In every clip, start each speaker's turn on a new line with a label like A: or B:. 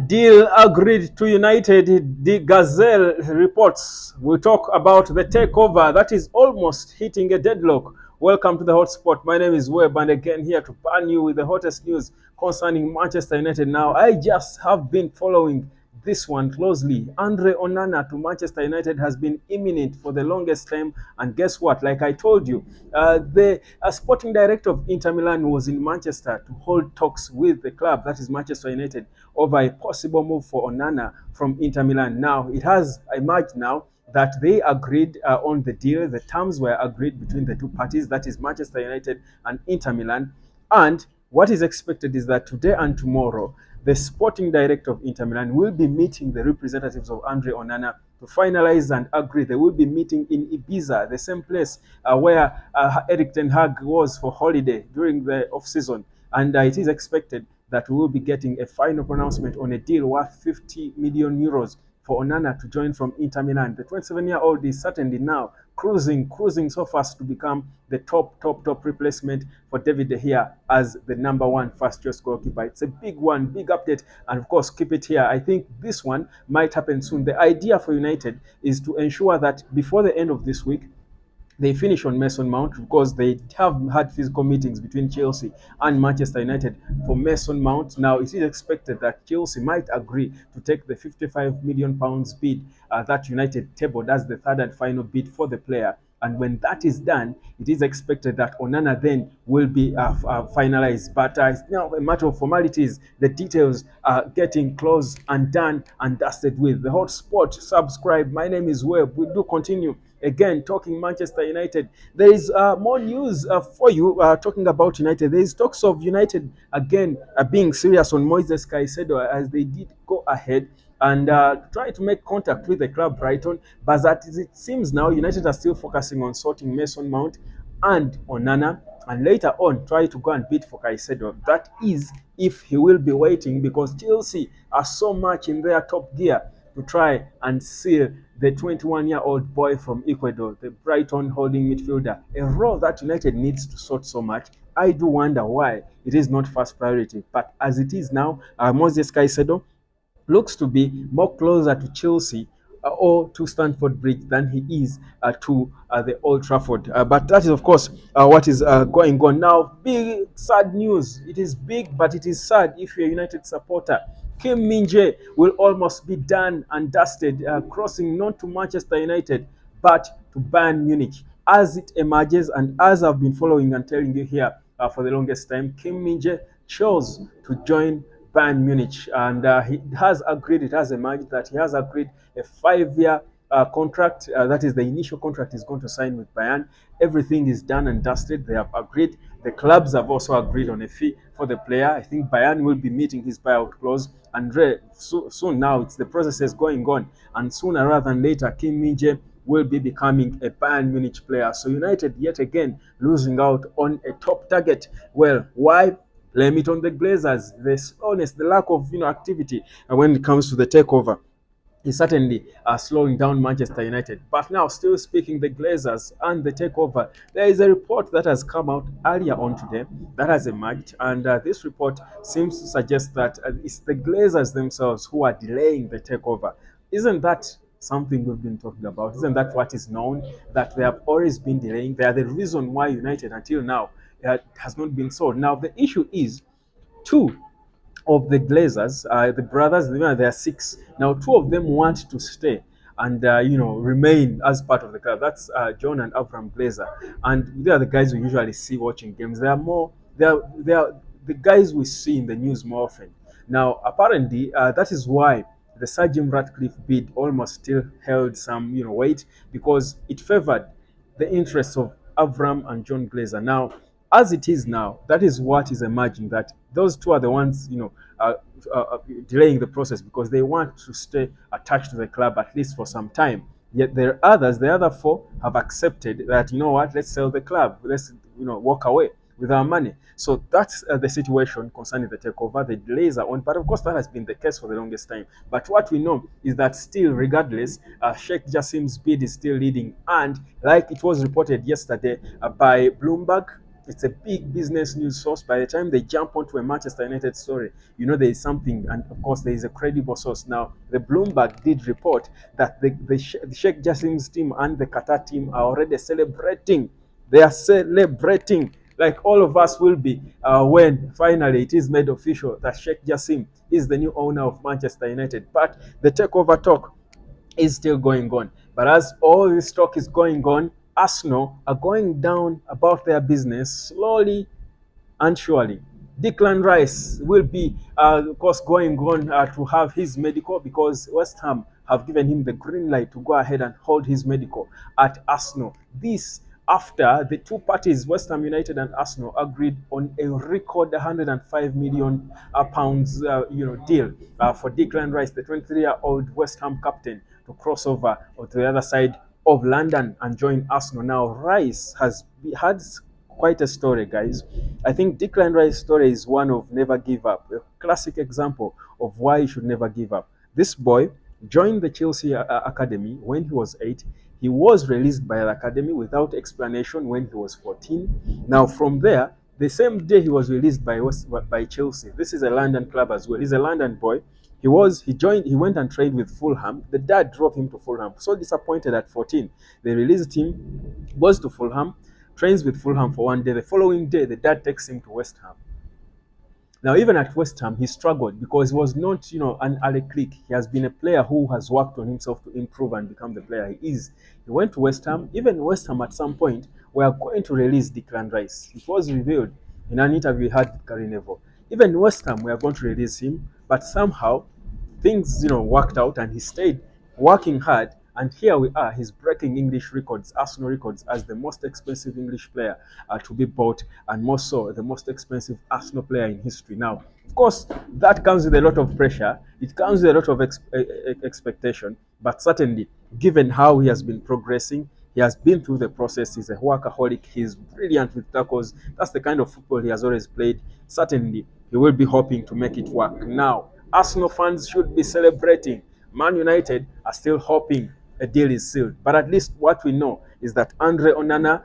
A: Deal agreed to United. The Gazelle reports. We'll talk about the takeover that is almost hitting a deadlock. Welcome to the hotspot. My name is Webb, and again here to pan you with the hottest news concerning Manchester United. Now, I just have been following this one closely. Andre Onana to Manchester United has been imminent for the longest time, and guess what? Like I told you, the sporting director of Inter Milan was in Manchester to hold talks with the club, that is Manchester United, over a possible move for Onana from Inter Milan. Now, it has emerged now that they agreed on the deal. The terms were agreed between the two parties, that is Manchester United and Inter Milan. And what is expected is that today and tomorrow, the sporting director of Inter Milan will be meeting the representatives of Andre Onana to finalize and agree. They will be meeting in Ibiza, the same place where Eric Ten Hag was for holiday during the off-season. And it is expected that we will be getting a final pronouncement on a deal worth 50 million euros for Onana to join from Inter Milan. The 27-year-old is certainly now cruising so fast to become the top replacement for David De Gea as the number one first choice goalkeeper. It's a big one, big update, and of course, keep it here. I think this one might happen soon. The idea for United is to ensure that before the end of this week, they finish on Mason Mount because they have had physical meetings between Chelsea and Manchester United for Mason Mount. Now, it is expected that Chelsea might agree to take the £55 million bid that United tabled as the third and final bid for the player. And when that is done, it is expected that Onana then will be finalized. But it's now a matter of formalities. The details are getting close and done and dusted with. The hotspot, subscribe. My name is Webb. We do continue again talking Manchester United. There is more news for you talking about United. There is talks of United again being serious on Moises Caicedo as they did go ahead and try to make contact with the club Brighton. But as it seems now, United are still focusing on sorting Mason Mount and Onana, and later on try to go and bid for Caicedo. That is if he will be waiting, because Chelsea are so much in their top gear to try and seal the 21-year-old boy from Ecuador, the Brighton holding midfielder, a role that United needs to sort so much. I do wonder why it is not first priority. But as it is now, Moises Caicedo looks to be more closer to Chelsea or to Stamford Bridge than he is to the Old Trafford. But that is, of course, what is going on now. Big sad news. It is big, but it is sad if you're a United supporter. Kim Min-jae will almost be done and dusted, crossing not to Manchester United, but to Bayern Munich. As it emerges, and as I've been following and telling you here for the longest time, Kim Min-jae chose to join Bayern Munich, and he has agreed, it has emerged that he has agreed a 5-year contract. That is the initial contract he's going to sign with Bayern. Everything is done and dusted. They have agreed. The clubs have also agreed on a fee for the player. I think Bayern will be meeting his buyout clause, and soon now it's the process is going on, and sooner rather than later, Kim Min-jae will be becoming a Bayern Munich player. So United yet again losing out on a top target. Well, why? Blame it on the Glazers. The slowness, the lack of activity when it comes to the takeover is certainly slowing down Manchester United. But now, still speaking, the Glazers and the takeover, there is a report that has come out earlier on today that has emerged, and this report seems to suggest that it's the Glazers themselves who are delaying the takeover. Isn't that something we've been talking about? Isn't that what is known? That they have always been delaying. They are the reason why United until now has not been sold. Now, the issue is two of the Glazers, the brothers, there are six. Now, two of them want to stay and remain as part of the club. That's John and Abraham Glazer, and they are the guys we usually see watching games. They are the guys we see in the news more often. Now, apparently, that is why the Sir Jim Ratcliffe bid almost still held some weight, because it favored the interests of Avram and John Glazer. Now, as it is now, that is what is emerging, that those two are the ones, delaying the process because they want to stay attached to the club at least for some time. Yet there are others, the other four have accepted that, let's sell the club, let's, walk away with our money. So that's the situation concerning the takeover. The delays are on, but of course that has been the case for the longest time. But what we know is that still, regardless, Sheikh Jassim's bid is still leading, and like it was reported yesterday by Bloomberg, It's a big business news source. By the time they jump onto a Manchester United story, you know there is something, and of course there is a credible source. Now, the Bloomberg did report that the Sheikh Jassim's team and the Qatar team are already celebrating. They are celebrating like all of us will be when finally it is made official that Sheikh Jassim is the new owner of Manchester United. But the takeover talk is still going on. But as all this talk is going on, Arsenal are going down about their business slowly and surely. Declan Rice will be, of course, going on to have his medical because West Ham have given him the green light to go ahead and hold his medical at Arsenal. This after the two parties, West Ham United and Arsenal, agreed on a record 105 million pounds, deal for Declan Rice, the 23-year-old West Ham captain, to cross over to the other side of London and join Arsenal. Now, Rice has had quite a story, guys. I think Declan Rice's story is one of never give up, a classic example of why you should never give up. This boy joined the Chelsea academy when he was 8. He was released by the academy without explanation when he was 14. Now, from there, the same day he was released by Chelsea. This is a London club as well. He's a London boy. He went and trained with Fulham. The dad drove him to Fulham. So disappointed at 14. They released him, goes to Fulham, trains with Fulham for one day. The following day, the dad takes him to West Ham. Now, even at West Ham, he struggled because he was not, an early click. He has been a player who has worked on himself to improve and become the player he is. He went to West Ham. Even West Ham, at some point, were going to release Declan Rice. It was revealed in an interview he had with Gary Neville. Even West Ham were going to release him, but somehow things, worked out, and he stayed working hard. And here we are, he's breaking English records, Arsenal records, as the most expensive English player to be bought, and more so, the most expensive Arsenal player in history. Now, of course, that comes with a lot of pressure. It comes with a lot of expectation. But certainly, given how he has been progressing, he has been through the process. He's a workaholic. He's brilliant with tackles. That's the kind of football he has always played. Certainly, he will be hoping to make it work. Now, Arsenal fans should be celebrating. Man United are still hoping a deal is sealed. But at least what we know is that Andre Onana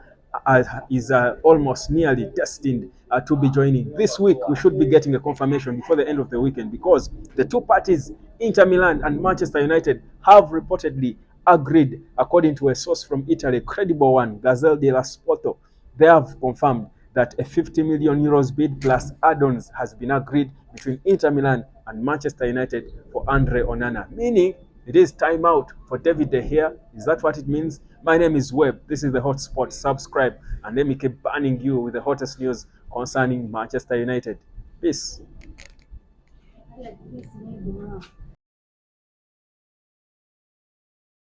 A: is almost nearly destined to be joining. This week, we should be getting a confirmation before the end of the weekend because the two parties, Inter Milan and Manchester United, have reportedly agreed, according to a source from Italy, a credible one, Gazelle dello Sport. They have confirmed that a 50 million euros bid plus add-ons has been agreed between Inter Milan and Manchester United for Andre Onana, meaning it is time out for David De Gea. Is that what it means? My name is Webb. This is the Hotspot. Subscribe and let me keep burning you with the hottest news concerning Manchester United. Peace.